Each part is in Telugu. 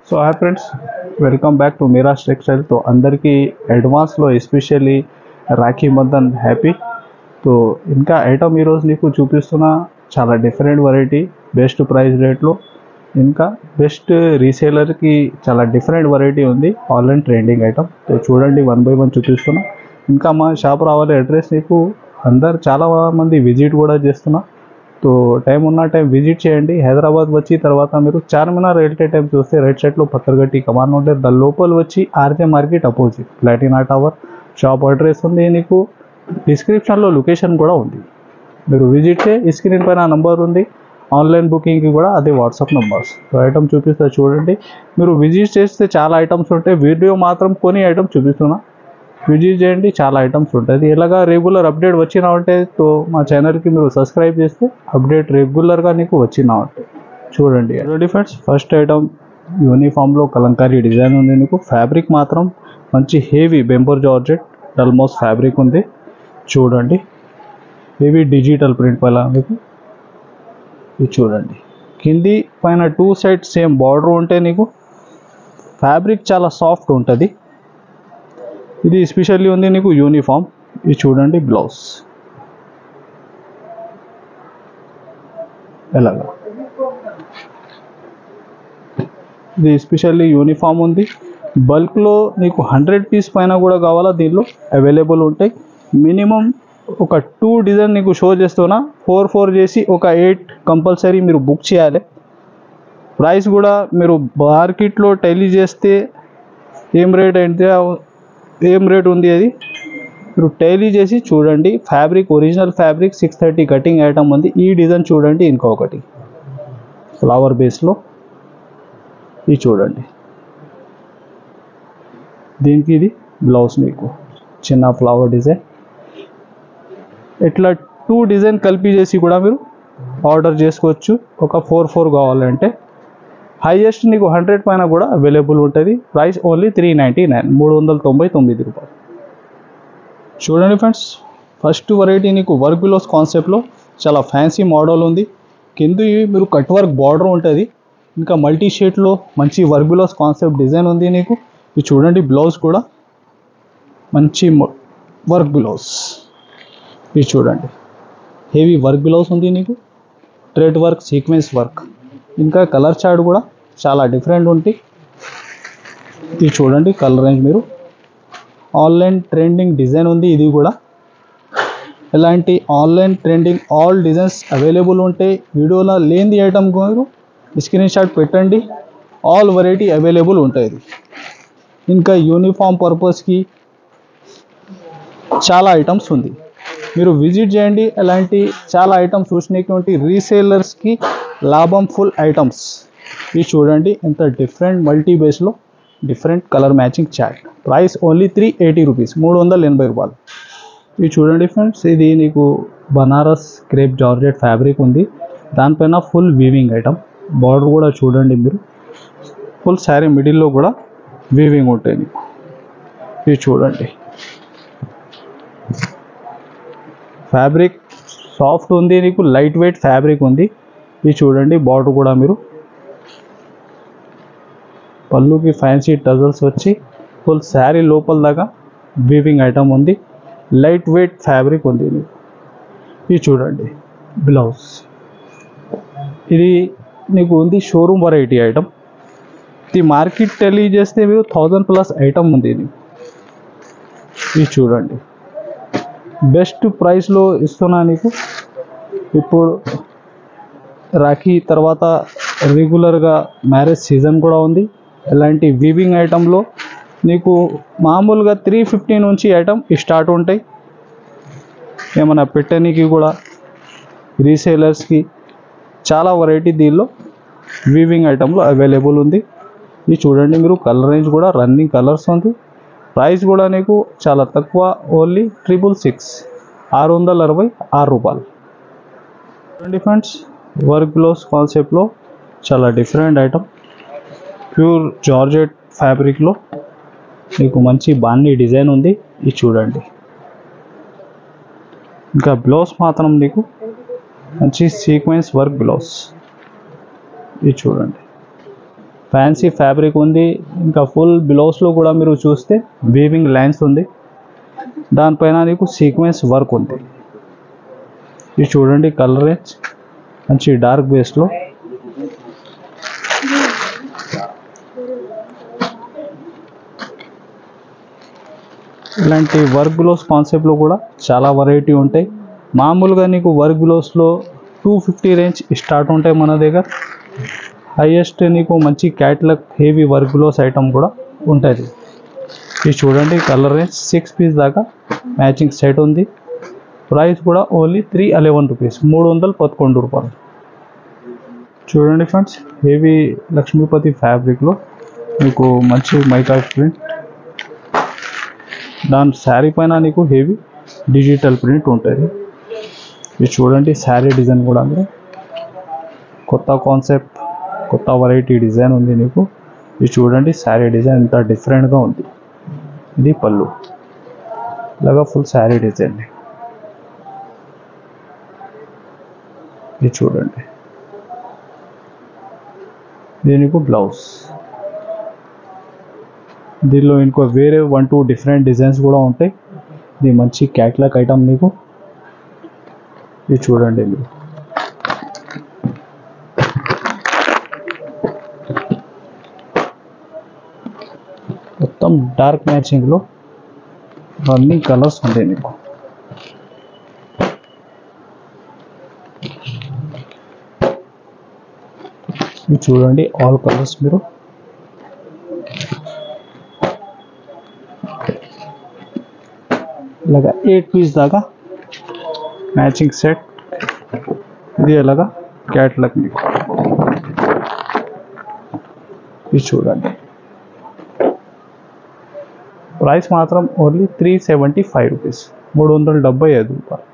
So hi friends, welcome back to Miraj textile. తో అందరికీ అడ్వాన్స్లో especially Rakhi Bandhan happy. So ఇంకా ఐటమ్ ఈరోజు నీకు చూపిస్తున్న చాలా డిఫరెంట్ వెరైటీ, బెస్ట్ ప్రైస్ రేట్లో, ఇంకా బెస్ట్ రీసేలర్కి చాలా డిఫరెంట్ వెరైటీ ఉంది. Online trending item. సో చూడండి, 1 by 1 చూపిస్తున్నా. ఇంకా మా షాప్ రావాలి అడ్రస్ నీకు చాలా మంది విజిట్ కూడా చేస్తున్నా. तो टाइम ఉన్న టైం విజిట్ చేయండి. హైదరాబాద్ వచ్చి తర్వాత మీరు చార్మినార్ రైల్వే టైం చూస్తే రైట్ సైడ్లో పత్తర్గట్టి కమాన్ ఉంటుంది. దాని లోపల వచ్చి R K market opposite Platina tower shop address ఉంది. నీకు డిస్క్రిప్షన్లో లొకేషన్ కూడా ఉంది. మీరు విజిట్ చేయి. స్క్రీన్ పైన నంబర్ ఉంది. ఆన్లైన్ బుకింగ్కి కూడా అదే వాట్సాప్ నెంబర్స్. సో ఐటమ్ చూపిస్తా చూడండి. మీరు విజిట్ చేస్తే చాలా ఐటమ్స్ ఉంటాయి. వీడియో మాత్రం కొన్ని ఐటమ్స్ చూపిస్తున్నా. విజిట్ చేయండి, చాలా ఐటమ్స్ ఉంటుంది. ఇలాగా రెగ్యులర్ అప్డేట్ వచ్చినా ఉంటే తో మా ఛానల్కి మీరు సబ్స్క్రైబ్ చేస్తే అప్డేట్ రెగ్యులర్గా నీకు వచ్చినా ఉంటాయి. చూడండి ఫ్రెండ్స్, ఫస్ట్ ఐటమ్ యూనిఫామ్లో కలంకారీ డిజైన్ ఉంది. నీకు ఫ్యాబ్రిక్ మాత్రం మంచి heavy bemberg georgette almost fabric ఉంది. చూడండి, హెవీ డిజిటల్ ప్రింట్ పైన మీకు ఇది చూడండి. కింది పైన 2 సైడ్స్ సేమ్ బార్డర్ ఉంటే నీకు ఫ్యాబ్రిక్ చాలా సాఫ్ట్ ఉంటుంది. ఇది ఎస్పెషల్లీ ఉంది నీకు యూనిఫామ్. ఇది చూడండి, బ్లౌజ్ ఎలాగా ఇది ఎస్పెషల్లీ యూనిఫామ్ ఉంది. బల్క్లో నీకు 100 పీస్ పైన కూడా కావాలా దీనిలో అవైలబుల్ ఉంటాయి. మినిమం ఒక 2 డిజైన్ నీకు షో చేస్తున్నా. 4 చేసి ఒక 8 కంపల్సరీ మీరు బుక్ చేయాలి. ప్రైస్ కూడా మీరు మార్కెట్లో టెలీ చేస్తే ఏం రేట్ ఉంది అది మీరు టైలీ చేసి చూడండి. Fabric original fabric 630 cutting item ఉంది. ఈ డిజైన్ చూడండి, ఇంకొకటి ఫ్లవర్ బేస్లో ఇది చూడండి. దీనికి ఇది బ్లౌజ్ మీకు చిన్న ఫ్లవర్ డిజైన్. ఇట్లా 2 డిజైన్ కలిపి చేసి కూడా మీరు ఆర్డర్ చేసుకోవచ్చు. ఒక 4 కావాలంటే హైయెస్ట్ నీకు 100 పైన కూడా అవైలబుల్ ఉంటుంది. ప్రైస్ ఓన్లీ 399 399 రూపాయలు. చూడండి ఫ్రెండ్స్, ఫస్ట్ వెరైటీ నీకు వర్క్ బిలోస్ కాన్సెప్ట్లో చాలా ఫ్యాన్సీ మోడల్ ఉంది. కింద మీరు కట్ వర్క్ బార్డర్ ఉంటుంది. ఇంకా మల్టీ షేడ్లో మంచి వర్క్ బిలోస్ కాన్సెప్ట్ డిజైన్ ఉంది నీకు. ఇది చూడండి, బ్లౌజ్ కూడా మంచి వర్క్ బ్లౌజ్. ఇది చూడండి, హెవీ వర్క్ బ్లౌజ్ ఉంది నీకు. థ్రెడ్ వర్క్, సీక్వెన్స్ వర్క్, ఇంకా కలర్ చార్ట్ కూడా చాలా డిఫరెంట్ ఉంటుంది. ఇది చూడండి, కలర్ రేంజ్ మీరు ఆన్లైన్ ట్రెండింగ్ డిజైన్ ఉంది. ఇది కూడా ఇలాంటి online trending all designs available ఉంటాయి. వీడియోలో లేని ఐటమ్ మీరు స్క్రీన్ షాట్ పెట్టండి. ఆల్ వెరైటీ అవైలబుల్ ఉంటుంది. ఇంకా యూనిఫామ్ పర్పస్కి చాలా ఐటమ్స్ ఉంది. మీరు విజిట్ చేయండి. అలాంటి చాలా ఐటమ్స్ చూసినటువంటి రీసేలర్స్కి లాభం ఫుల్ ఐటమ్స్. ఇది చూడండి, ఎంత డిఫరెంట్ మల్టీ బేస్లో different colour matching chart. Price only 380 rupees 380 రూపాయలు. ఇది చూడండి ఫ్రెండ్స్, ఇది నీకు బనారస్ క్రేప్ జార్జెట్ ఫ్యాబ్రిక్ ఉంది. దానిపైన ఫుల్ వీవింగ్ ఐటమ్. బార్డర్ కూడా చూడండి మీరు. ఫుల్ శారీ మిడిల్లో కూడా వీవింగ్ ఉంటాయి నీకు. ఇది చూడండి, ఫ్యాబ్రిక్ సాఫ్ట్ ఉంది నీకు. లైట్ వెయిట్ ఫ్యాబ్రిక్ ఉంది. ఇది చూడండి, బార్డర్ కూడా మీరు పళ్ళుకి ఫ్యాన్సీ టజల్స్ వచ్చి ఫుల్ శారీ లోపల దాకా వీవింగ్ ఐటమ్ ఉంది. లైట్ వెయిట్ ఫ్యాబ్రిక్ ఉంది నీకు. ఇది చూడండి, బ్లౌజ్. ఇది నీకు ఉంది షోరూమ్ వెరైటీ ఐటమ్. ఇది మార్కెట్ టెలీ చేస్తే మీరు 1000+ ఐటమ్ ఉంది నీకు. ఇది చూడండి, బెస్ట్ ప్రైస్లో ఇస్తున్నా నీకు. ఇప్పుడు రాఖీ తర్వాత రెగ్యులర్గా మ్యారేజ్ సీజన్ కూడా ఉంది. ఇలాంటి వీవింగ్ ఐటంలో నీకు మామూలుగా 350 నుంచి ఐటమ్ స్టార్ట్ ఉంటాయి. ఏమైనా పెట్టడానికి కూడా రీసేలర్స్కి చాలా వెరైటీ దీనిలో వీవింగ్ ఐటంలో అవైలబుల్ ఉంది. ఇది చూడండి మీరు, కలర్ రేంజ్ కూడా రన్నింగ్ కలర్స్ ఉంది. ప్రైస్ కూడా నీకు చాలా తక్కువ, ఓన్లీ 666 666 రూపాయలు. చూడండి ఫ్రెండ్స్, వర్క్ బ్లౌజ్ కాన్సెప్ట్లో చాలా డిఫరెంట్ ఐటమ్. ప్యూర్ జార్జెట్ ఫ్యాబ్రిక్లో మీకు మంచి బాన్నీ డిజైన్ ఉంది. ఇది చూడండి, ఇంకా బ్లౌజ్ మాత్రం నీకు మంచి సీక్వెన్స్ వర్క్ బ్లౌజ్. ఇది చూడండి, ఫ్యాన్సీ ఫ్యాబ్రిక్ ఉంది. ఇంకా ఫుల్ బ్లౌజ్లో కూడా మీరు చూస్తే వీవింగ్ లైన్స్ ఉంది, దానిపైన నీకు సీక్వెన్స్ వర్క్ ఉంది. ఇది చూడండి కలర్ రేంజ్ మంచి డార్క్ బేస్లో. ఇలాంటి వర్క్ బ్లౌజ్ కాన్సెప్ట్లో కూడా చాలా వెరైటీ ఉంటాయి. మామూలుగా నీకు వర్క్ బ్లౌజ్లో 250 రేంజ్ స్టార్ట్ ఉంటాయి మన దగ్గర. హైయెస్ట్ నీకు మంచి catalogue heavy work blouse item కూడా ఉంటుంది. ఇది చూడండి కలర్ రేంజ్ 6 పీస్ దాకా మ్యాచింగ్ సెట్ ఉంది. ప్రైస్ కూడా ఓన్లీ 311 రూపీస్, 311 రూపాయలు. చూడండి ఫ్రెండ్స్, హెవీ లక్ష్మీపతి ఫ్యాబ్రిక్లో మీకు మంచి మైకా ప్రింట్, దాని శారీ పైన నీకు హెవీ డిజిటల్ ప్రింట్ ఉంటుంది. ఇది చూడండి శారీ డిజైన్ కూడా ఉంది, కొత్త కాన్సెప్ట్, కొత్త వెరైటీ డిజైన్ ఉంది నీకు. ఇది చూడండి శారీ డిజైన్ ఎంత డిఫరెంట్గా ఉంది. ఇది పళ్ళు, ఇలాగా ఫుల్ శారీ డిజైన్. ఇది చూడండి, దీనికి బ్లౌజ్. దీనిలో ఇంకో వేరే 1-2 డిఫరెంట్ డిజైన్స్ కూడా ఉంటాయి. ఇది మంచి క్యాట్లాగ్ ఐటమ్ మీకు. ఇది చూడండి మీరు, మొత్తం డార్క్ మ్యాచింగ్లో అన్ని కలర్స్ ఉంటాయి మీకు. ఇది చూడండి ఆల్ కలర్స్ మీరు. ఇలాగా 8 పీస్ దాకా మ్యాచింగ్ సెట్. ఇది ఎలాగా క్యాట్లాగ్ మీకు. ఇది చూడండి, ప్రైస్ మాత్రం ఓన్లీ 375 రూపీస్, 375 రూపాయలు.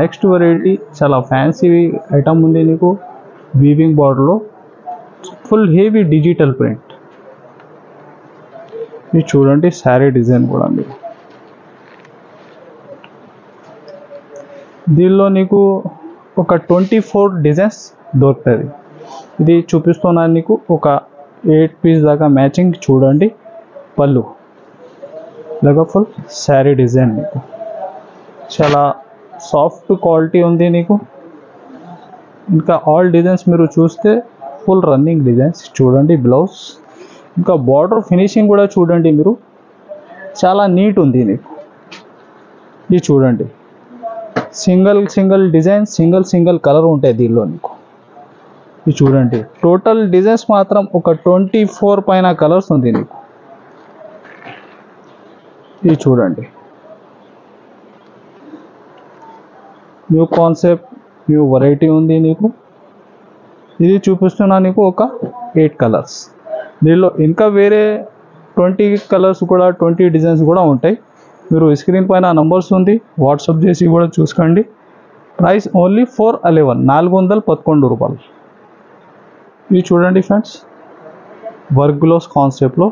నెక్స్ట్ వెరైటీ చాలా ఫ్యాన్సీ ఐటమ్ ఉంది నీకు, వీవింగ్ బార్డర్లో ఫుల్ హెవీ డిజిటల్ ప్రింట్. ఇది చూడండి శారీ డిజైన్ కూడా ఉంది. దీనిలో నీకు ఒక 24 డిజైన్స్ దొరుకుతుంది. ఇది చూపిస్తున్నాను నీకు, ఒక 8 పీస్ దాకా మ్యాచింగ్. చూడండి పళ్ళు, ఇలాగా ఫుల్ శారీ డిజైన్ నీకు, చాలా సాఫ్ట్ క్వాలిటీ ఉంది నీకు. ఇంకా ఆల్ డిజైన్స్ మీరు చూస్తే ఫుల్ రన్నింగ్ డిజైన్స్. చూడండి బ్లౌజ్, ఇంకా బార్డర్ ఫినిషింగ్ కూడా చూడండి మీరు, చాలా నీట్ ఉంది నీకు. ఇది చూడండి సింగిల్ డిజైన్, సింగిల్ కలర్ ఉంటాయి దీనిలో నీకు. ఇది చూడండి టోటల్ డిజైన్స్ మాత్రం ఒక 24 పైన కలర్స్ ఉంది నీకు. ఇది చూడండి న్యూ కాన్సెప్ట్, న్యూ వెరైటీ ఉంది నీకు. ఇది చూపిస్తున్నా నీకు ఒక 8 కలర్స్. దీనిలో ఇంకా వేరే 20 కలర్స్ కూడా, 20 డిజైన్స్ కూడా ఉంటాయి. మీరు స్క్రీన్ పైన నంబర్స్ ఉంది, వాట్సాప్ చేసి కూడా చూసుకోండి. ప్రైస్ ఓన్లీ 411 రూపాయలు. ఇది చూడండి ఫ్రెండ్స్, వర్క్ బ్లౌజ్ కాన్సెప్ట్లో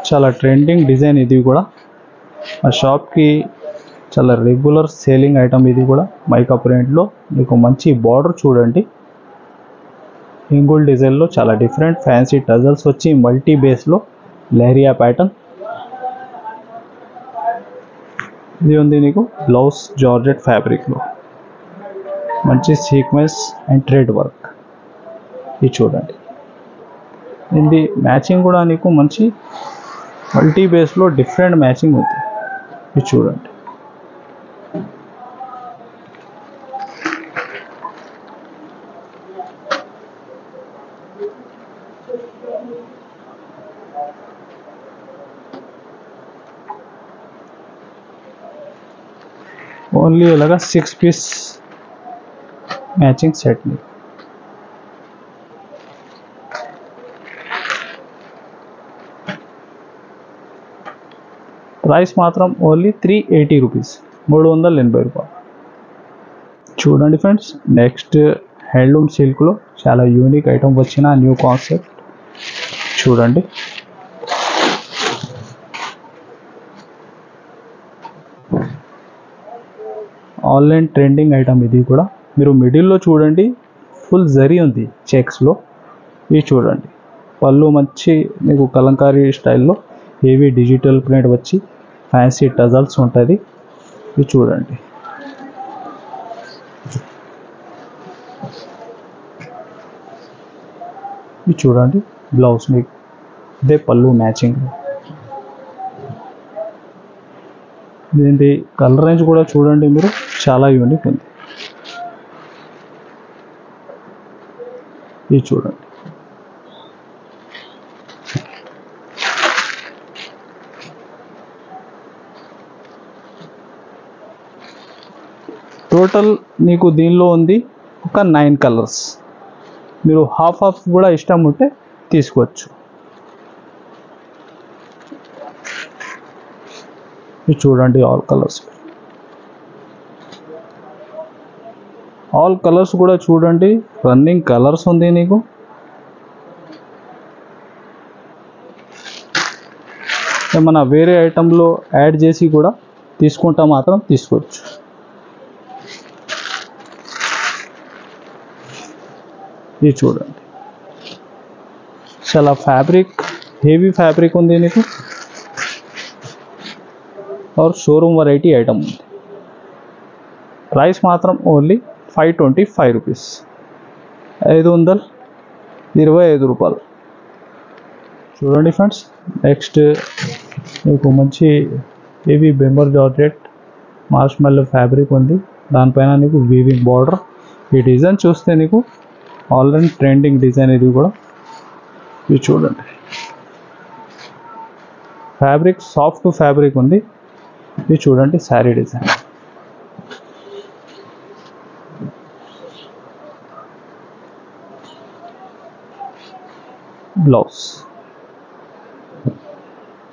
చాలా ట్రెండింగ్ డిజైన్. ఇది కూడా ఆ షాప్కి చాలా రెగ్యులర్ సేలింగ్ ఐటమ్. ఇది కూడా మైకా ప్రింట్లో మీకు మంచి బార్డర్ చూడండి, ఇంగోల్ డిజైన్లో చాలా డిఫరెంట్ ఫ్యాన్సీ టజల్స్ వచ్చి మల్టీ బేస్లో లెహరియా ప్యాటర్న్. ఇది ఉంది నీకు బ్లౌజ్ జార్జెట్ ఫ్యాబ్రిక్లో మంచి సీక్వెన్స్ అండ్ థ్రెడ్ వర్క్. ఇది చూడండి, ఇది మ్యాచింగ్ కూడా నీకు మంచి మల్టీ బేస్లో డిఫరెంట్ మ్యాచింగ్ ఉంది. ఇది చూడండి, ఓన్లీ ఇలాగా 6 పీస్ మ్యాచింగ్ సెట్. ప్రైస్ మాత్రం ఓన్లీ 380 రూపీస్, 380 రూపాయలు. చూడండి ఫ్రెండ్స్, నెక్స్ట్ హ్యాండ్లూమ్ సిల్క్లో చాలా యూనిక్ ఐటమ్ వచ్చిన న్యూ కాన్సెప్ట్. చూడండి ఆన్లైన్ ట్రెండింగ్ ఐటమ్. ఇది కూడా మీరు మిడిల్లో చూడండి ఫుల్ జరీ ఉంది చెక్స్లో. ఇది చూడండి, పళ్ళు మంచి మీకు కలంకారీ స్టైల్లో హెవీ డిజిటల్ ప్రింట్ వచ్చి ఫ్యాన్సీ టజల్స్ ఉంటుంది. ఇది చూడండి. ఇది చూడండి బ్లౌజ్ మీకు ఇదే పళ్ళు మ్యాచింగ్. దీని కలర్ రేంజ్ కూడా చూడండి మీరు, చాలా యూనిక్ ఉంది. ఇది చూడండి. టోటల్ నీకు దీనిలో ఉంది ఒక 9 కలర్స్. మీరు హాఫ్ కూడా ఇష్టం ఉంటే తీసుకోవచ్చు. ఇది చూడండి ఆల్ కలర్స్ కూడా చూడండి, రన్నింగ్ కలర్స్ ఉంది నీకు. ఏమన్నా వేరే ఐటెంలో యాడ్ చేసి కూడా తీసుకుంటా మాత్రం తీసుకోవచ్చు. ఇది చూడండి, చాలా ఫ్యాబ్రిక్ హెవీ ఫ్యాబ్రిక్ ఉంది నీకు. और शोरूम वैरायटी ఐటమ్ ఉంది. ప్రైస్ మాత్రం ఓన్లీ 525 రూపీస్, 525 రూపాయలు. చూడండి ఫ్రెండ్స్, నెక్స్ట్ మీకు మంచి హెవీ బెంబర్ జార్జెట్ మార్ష్మెల్లో ఫ్యాబ్రిక్ ఉంది. దానిపైన నీకు వీవింగ్ బార్డర్. ఈ డిజైన్ చూస్తే నీకు ఆల్రెడీ ట్రెండింగ్ డిజైన్ ఇది కూడా. ఇది చూడండి, ఫ్యాబ్రిక్ సాఫ్ట్ ఫ్యాబ్రిక్ ఉంది. ఇది చూడండి శారీ డిజైన్. బ్లౌజ్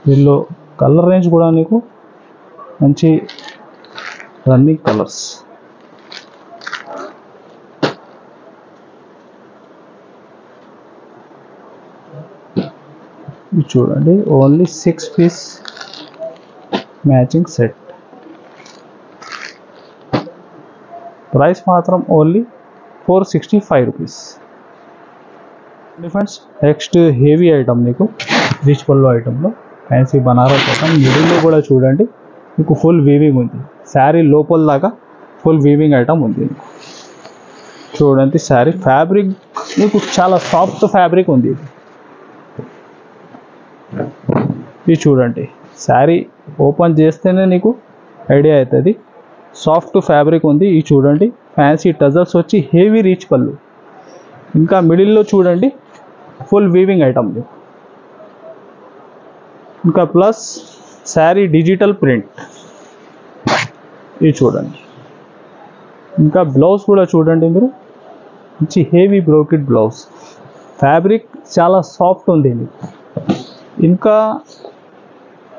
దీనిలో కలర్ రేంజ్ కూడా నీకు మంచి రన్నింగ్ కలర్స్. ఇది చూడండి, only 6 piece matching set. Price మాత్రం only 465 rupees. Friends, next heavy item నీకు రిచ్ పళ్ళు ఐటెంలో ఫ్యాన్సీ బనారస్ ఐటమ్. మిడిల్లో కూడా చూడండి మీకు ఫుల్ వీవింగ్ ఉంది. శారీ లోపల దాకా ఫుల్ వీవింగ్ ఐటమ్ ఉంది. చూడండి శారీ ఫ్యాబ్రిక్ మీకు చాలా సాఫ్ట్ ఫ్యాబ్రిక్ ఉంది. ఇది చూడండి, శారీ ఓపెన్ చేస్తేనే నీకు ఐడియా అవుతుంది. సాఫ్ట్ ఫ్యాబ్రిక్ ఉంది. ఇది చూడండి, ఫ్యాన్సీ టజల్స్ వచ్చి హెవీ రిచ్ పళ్ళు. ఇంకా మిడిల్లో చూడండి ఫుల్ వీవింగ్ ఐటమ్. ఇంకా ప్లస్ శారీ డిజిటల్ ప్రింట్. ఇది చూడండి. ఇంకా బ్లౌజ్ కూడా చూడండి మీరు, మంచి హెవీ బ్రోకెట్ బ్లౌజ్. ఫ్యాబ్రిక్ చాలా సాఫ్ట్ ఉంది నీకు. ఇంకా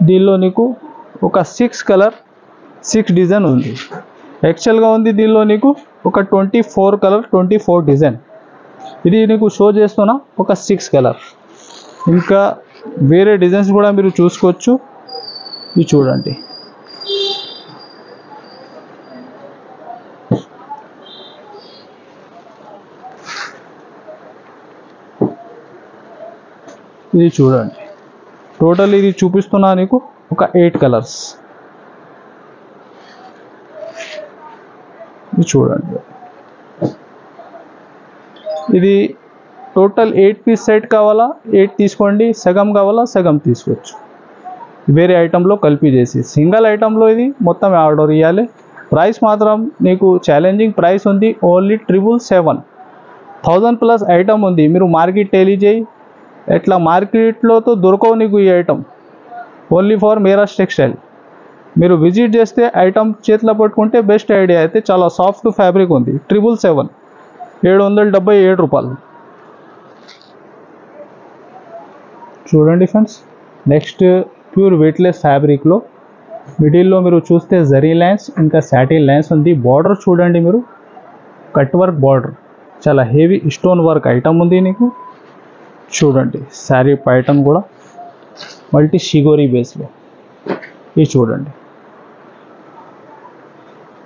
దీనిలో నీకు ఒక 6 కలర్ 6 డిజైన్ ఉంది. యాక్చువల్గా ఉంది దీనిలో నీకు ఒక 24 కలర్ 24 డిజైన్. ఇది నీకు షో చేస్తున్నా ఒక 6 కలర్. ఇంకా వేరే డిజైన్స్ కూడా మీరు చూసుకోవచ్చు. ఇది చూడండి, ఇది చూడండి. టోటల్ ఇది చూపిస్తున్నా నీకు ఒక 8 కలర్స్. ఇది చూడండి, ఇది టోటల్ 8 పీస్ సెట్ కావాలా 8 తీసుకోండి, సగం కావాలా సగం తీసుకోవచ్చు. వేరే ఐటెంలో కలిపి చేసి సింగిల్ ఐటెంలో ఇది మొత్తం ఆర్డర్ ఇవ్వాలి. ప్రైస్ మాత్రం నీకు ఛాలెంజింగ్ ప్రైస్ ఉంది, ఓన్లీ 777. 1000+ ఐటమ్ ఉంది. మీరు మార్కెట్ టెలి చేయి, ఎట్లా మార్కెట్లో దొరకవు నీకు ఈ item. Only for Miraj textile. మీరు విజిట్ చేస్తే ఐటమ్ చేతిలో పట్టుకుంటే బెస్ట్ ఐడియా. అయితే చాలా సాఫ్ట్ ఫ్యాబ్రిక్ ఉంది. 777, 777 రూపాయలు. చూడండి ఫ్రెండ్స్, నెక్స్ట్ ప్యూర్ వెయిట్లెస్ ఫ్యాబ్రిక్లో మిడిల్లో మీరు చూస్తే జరీ లైన్స్ ఇంకా సాటిన్ లైన్స్ ఉంది. బార్డర్ చూడండి మీరు, కట్ వర్క్ బార్డర్, చాలా హెవీ స్టోన్ వర్క్ ఐటమ్ ఉంది నీకు. చూడండి శారీ ప్యాటర్న్ కూడా మల్టీ షిగోరీ బేస్లో. ఇది చూడండి,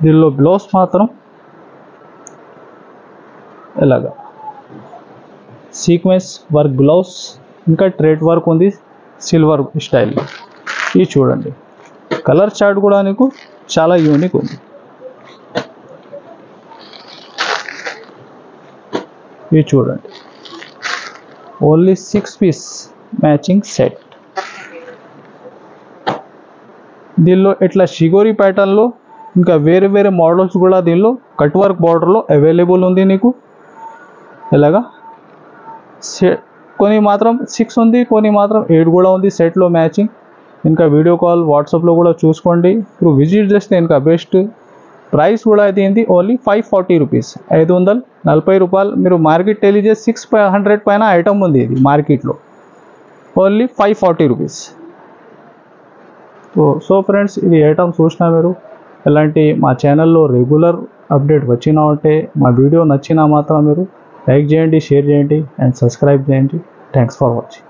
దీనిలో బ్లౌజ్ మాత్రం ఎలాగా సీక్వెన్స్ వర్క్ గ్లౌస్, ఇంకా థ్రెడ్ వర్క్ ఉంది సిల్వర్ స్టైల్. ఇది చూడండి, కలర్ చార్ట్ కూడా నీకు చాలా యూనిక్ ఉంది. ఇది చూడండి, ఓన్లీ 6 పీస్ మ్యాచింగ్ సెట్. దీనిలో ఇట్లా షిగోరి ప్యాటర్న్లో ఇంకా వేరే వేరే మోడల్స్ కూడా దీనిలో కట్ వర్క్ బార్డర్లో అవైలబుల్ ఉంది నీకు. ఇలాగా కొన్ని మాత్రం 6 ఉంది, కొన్ని మాత్రం 8 కూడా ఉంది సెట్లో మ్యాచింగ్. ఇంకా వీడియో కాల్ వాట్సాప్లో కూడా చూసుకోండి, ఇప్పుడు విజిట్ చేస్తే ఇంకా బెస్ట్. ప్రైస్ కూడా అయితే ఏంటి, ఓన్లీ 540 రూపీస్, 540 రూపాయలు. మీరు మార్కెట్ తెలియజే 600 పైన ఐటమ్ ఉంది ఇది మార్కెట్లో, ఓన్లీ 540 రూపీస్. సో ఫ్రెండ్స్, ఇది ఐటమ్ చూసినా మీరు ఇలాంటి మా ఛానల్లో రెగ్యులర్ అప్డేట్ వచ్చినా ఉంటే, మా వీడియో నచ్చినా మాత్రం మీరు లైక్ చేయండి, షేర్ చేయండి అండ్ సబ్స్క్రైబ్ చేయండి. Thanks for watching.